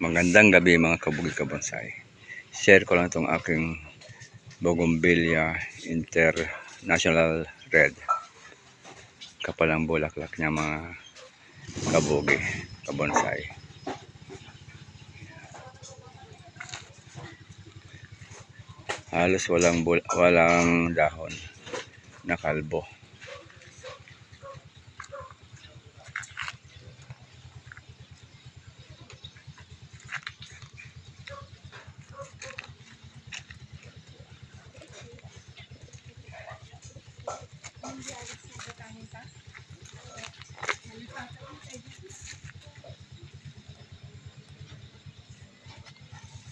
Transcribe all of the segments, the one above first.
Magandang gabi mga kabugid kabonsai. Share ko lang itong aking Bougainvillea International Red. Kapalang bulaklak niya mga kabugi kabonsai. Halos walang dahon, nakalbo.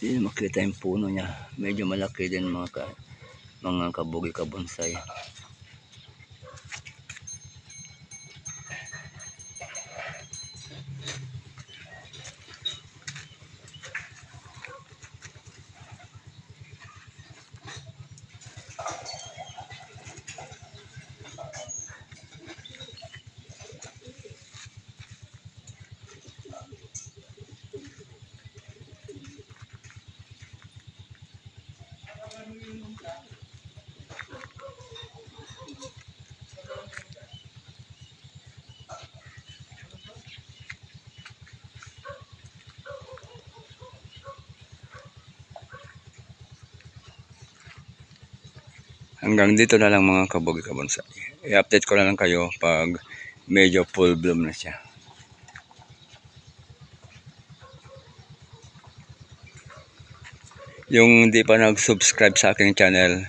Hindi makita yung puno niya. Medyo malaki din mga kabugi kabonsai. Hanggang dito na lang mga kabugi kabonsai. I-update ko na lang kayo pag medyo full bloom na siya. Yung hindi pa nag-subscribe sa aking channel,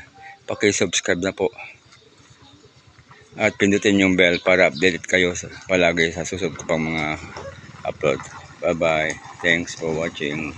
paki-subscribe na po. At pindutin yung bell para updated kayo palagi sa susunod ko pang mga upload. Bye bye. Thanks for watching.